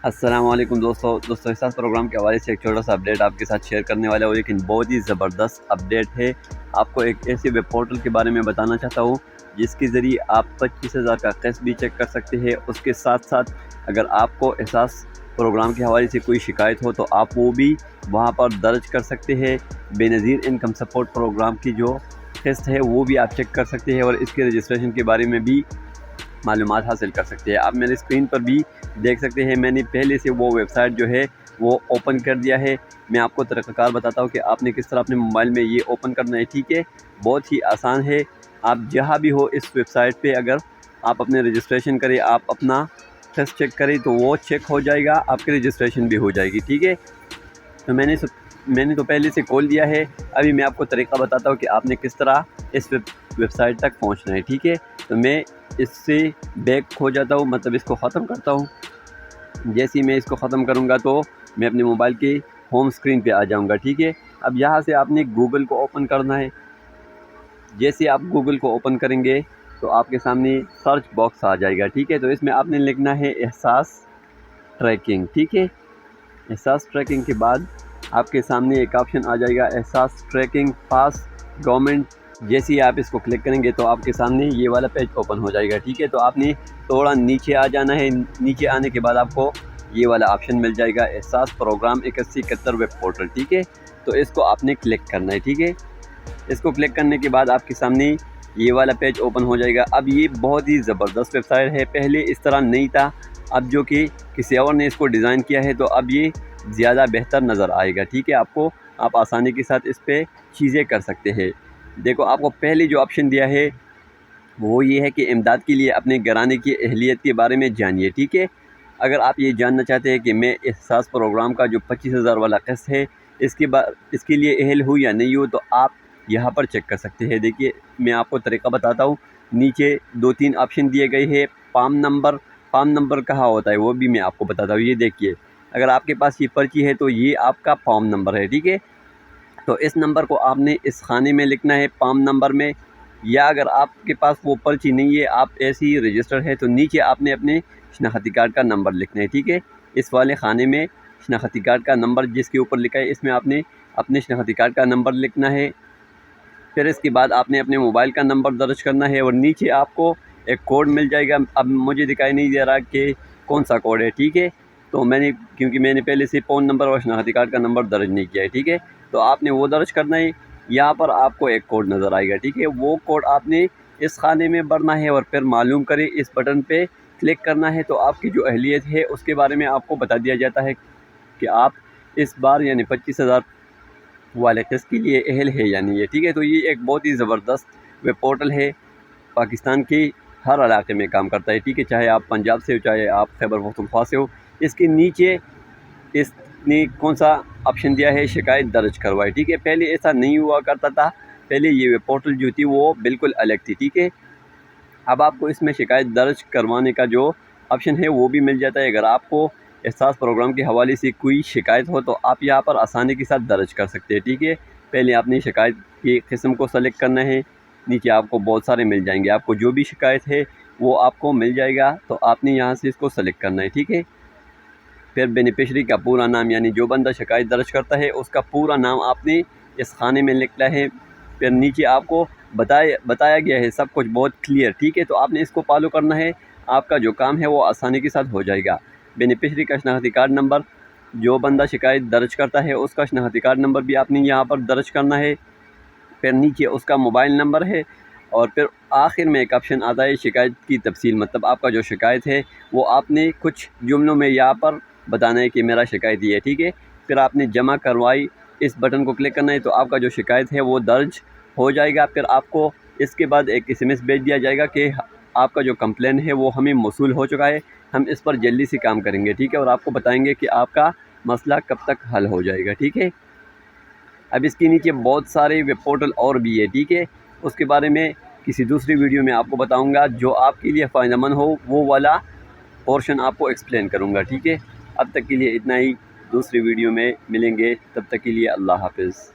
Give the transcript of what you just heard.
السلام علیکم دوستوں احساس پروگرام کے حوالے سے ایک چھوٹا سا اپڈیٹ آپ کے ساتھ شیئر کرنے والا ہوں، لیکن بہت ہی زبردست اپڈیٹ ہے۔ آپ کو ایک ایسے ویب پورٹل کے بارے میں بتانا چاہتا ہوں جس کے ذریعے آپ 25,000 کا قسط بھی چیک کر سکتے ہیں۔ اس کے ساتھ ساتھ اگر آپ کو احساس پروگرام کے حوالے سے کوئی شکایت ہو تو آپ وہ بھی وہاں پر درج کر سکتے ہیں۔ بے نظیر انکم سپورٹ پروگرام کی جو قسط ہے وہ بھی آپ چیک کر سکتے ہیں، اور اس کے رجسٹریشن کے بارے میں بھی معلومات حاصل کر سکتے ہیں۔ آپ میرے اسکرین پر بھی دیکھ سکتے ہیں، میں نے پہلے سے وہ ویب سائٹ جو ہے وہ اوپن کر دیا ہے۔ میں آپ کو طریقہ کار بتاتا ہوں کہ آپ نے کس طرح اپنے موبائل میں یہ اوپن کرنا ہے، ٹھیک ہے؟ بہت ہی آسان ہے۔ آپ جہاں بھی ہو اس ویب سائٹ پہ اگر آپ اپنے رجسٹریشن کریں، آپ اپنا قسط چیک کریں تو وہ چیک ہو جائے گا، آپ کی رجسٹریشن بھی ہو جائے گی، ٹھیک ہے؟ تو میں نے تو پہلے سے کھول دیا ہے۔ ابھی میں آپ کو طریقہ بتاتا ہوں کہ آپ نے کس طرح اس ویب سائٹ تک پہنچنا ہے، ٹھیک ہے؟ تو میں اس سے بیک ہو جاتا ہوں، مطلب اس کو ختم کرتا ہوں۔ جیسے ہی میں اس کو ختم کروں گا تو میں اپنے موبائل کے ہوم اسکرین پہ آ جاؤں گا، ٹھیک ہے؟ اب یہاں سے آپ نے گوگل کو اوپن کرنا ہے۔ جیسے آپ گوگل کو اوپن کریں گے تو آپ کے سامنے سرچ باکس آ جائے گا، ٹھیک ہے؟ تو اس میں آپ نے لکھنا ہے احساس ٹریکنگ، ٹھیک ہے؟ احساس ٹریکنگ کے بعد آپ کے سامنے ایک آپشن آ جائے گا احساس ٹریکنگ پاس گورنمنٹ۔ جیسے ہی آپ اس کو کلک کریں گے تو آپ کے سامنے یہ والا پیج اوپن ہو جائے گا، ٹھیک ہے؟ تو آپ نے تھوڑا نیچے آ جانا ہے۔ نیچے آنے کے بعد آپ کو یہ والا آپشن مل جائے گا احساس پروگرام 8171 ویب پورٹل، ٹھیک ہے؟ تو اس کو آپ نے کلک کرنا ہے، ٹھیک ہے؟ اس کو کلک کرنے کے بعد آپ کے سامنے یہ والا پیج اوپن ہو جائے گا۔ اب یہ بہت ہی زبردست ویب سائٹ ہے، پہلے اس طرح نہیں تھا، اب جو کہ کسی اور نے اس کو ڈیزائن کیا ہے تو اب یہ زیادہ بہتر نظر آئے گا، ٹھیک ہے؟ آپ آسانی کے ساتھ اس پہ چیزیں کر سکتے ہیں۔ دیکھو، آپ کو پہلے جو آپشن دیا ہے وہ یہ ہے کہ امداد کے لیے اپنے گھرانے کی اہلیت کے بارے میں جانیے، ٹھیک ہے؟ اگر آپ یہ جاننا چاہتے ہیں کہ میں احساس پروگرام کا جو 25,000 والا قسط ہے اس کے لیے اہل ہوں یا نہیں ہوں، تو آپ یہاں پر چیک کر سکتے ہیں۔ دیکھیے، میں آپ کو طریقہ بتاتا ہوں۔ نیچے 2-3 آپشن دیے گئے ہیں۔ پام نمبر کہاں ہوتا ہے وہ بھی میں آپ کو بتاتا ہوں۔ یہ دیکھیے، اگر آپ کے پاس یہ پرچی ہے تو یہ آپ کا پام نمبر ہے، ٹھیک ہے؟ تو اس نمبر کو آپ نے اس خانے میں لکھنا ہے پام نمبر میں، یا اگر آپ کے پاس وہ پرچی نہیں ہے، آپ ایسے ہی رجسٹر ہے، تو نیچے آپ نے اپنے شناختی کارڈ کا نمبر لکھنا ہے، ٹھیک ہے؟ اس والے خانے میں شناختی کارڈ کا نمبر جس کے اوپر لکھا ہے، اس میں آپ نے اپنے شناختی کارڈ کا نمبر لکھنا ہے۔ پھر اس کے بعد آپ نے اپنے موبائل کا نمبر درج کرنا ہے، اور نیچے آپ کو ایک کوڈ مل جائے گا۔ اب مجھے دکھائی نہیں دے رہا کہ کون سا کوڈ ہے، ٹھیک ہے؟ تو کیونکہ میں نے پہلے سے فون نمبر اور شناختی کارڈ کا نمبر درج نہیں کیا ہے، ٹھیک ہے؟ تو آپ نے وہ درج کرنا ہے۔ یہاں پر آپ کو ایک کوڈ نظر آئے گا، ٹھیک ہے؟ وہ کوڈ آپ نے اس خانے میں بھرنا ہے، اور پھر معلوم کرے اس بٹن پہ کلک کرنا ہے، تو آپ کی جو اہلیت ہے اس کے بارے میں آپ کو بتا دیا جاتا ہے کہ آپ اس بار یعنی 25,000 والے قسط کے لیے اہل ہے یا نہیں ہے، ٹھیک ہے؟ تو یہ ایک بہت ہی زبردست ویب پورٹل ہے، پاکستان کے ہر علاقے میں کام کرتا ہے، ٹھیک ہے؟ چاہے آپ پنجاب سے ہو، چاہے آپ خیبر پختونخوا سے ہو۔ اس کے نیچے اس نے کون سا آپشن دیا ہے، شکایت درج کروائے، ٹھیک ہے؟ پہلے ایسا نہیں ہوا کرتا تھا، پہلے یہ ویب پورٹل جو تھی وہ بالکل الگ تھی، ٹھیک ہے؟ اب آپ کو اس میں شکایت درج کروانے کا جو آپشن ہے وہ بھی مل جاتا ہے۔ اگر آپ کو احساس پروگرام کے حوالے سے کوئی شکایت ہو تو آپ یہاں پر آسانی کے ساتھ درج کر سکتے ہیں، ٹھیک ہے؟ پہلے آپ نے شکایت کی قسم کو سلیکٹ کرنا ہے۔ نیچے آپ کو بہت سارے مل جائیں گے، آپ کو جو بھی شکایت ہے وہ آپ کو مل جائے گا، تو آپ نے یہاں سے اس کو سلیکٹ کرنا ہے، ٹھیک ہے؟ پھر بینیفیشری کا پورا نام، یعنی جو بندہ شکایت درج کرتا ہے اس کا پورا نام آپ نے اس خانے میں لکھنا ہے۔ پھر نیچے آپ کو بتایا گیا ہے سب کچھ بہت کلیئر، ٹھیک ہے؟ تو آپ نے اس کو فالو کرنا ہے، آپ کا جو کام ہے وہ آسانی کے ساتھ ہو جائے گا۔ بینیفیشری کا شناختی کارڈ نمبر، جو بندہ شکایت درج کرتا ہے اس کا شناختی کارڈ نمبر بھی آپ نے یہاں پر درج کرنا ہے۔ پھر نیچے اس کا موبائل نمبر ہے، اور پھر آخر میں ایک آپشن آتا ہے شکایت کی تفصیل، مطلب آپ کا جو شکایت ہے وہ آپ نے کچھ جملوں میں یہاں پر بتانا ہے کہ میرا شکایت یہ ہے، ٹھیک ہے؟ پھر آپ نے جمع کروائی اس بٹن کو کلک کرنا ہے، تو آپ کا جو شکایت ہے وہ درج ہو جائے گا۔ پھر آپ کو اس کے بعد ایک SMS بھیج دیا جائے گا کہ آپ کا جو کمپلین ہے وہ ہمیں موصول ہو چکا ہے، ہم اس پر جلدی سے کام کریں گے، ٹھیک ہے؟ اور آپ کو بتائیں گے کہ آپ کا مسئلہ کب تک حل ہو جائے گا، ٹھیک ہے؟ اب اس کے نیچے بہت سارے ویب پورٹل اور بھی ہے، ٹھیک ہے؟ اس کے بارے میں کسی دوسری ویڈیو میں آپ کو بتاؤں گا، جو آپ کے لیے فائدہ مند ہو وہ والا پورشن آپ کو ایکسپلین کروں گا، ٹھیک ہے؟ اب تک کے لیے اتنا ہی، دوسری ویڈیو میں ملیں گے، تب تک کے لیے اللہ حافظ۔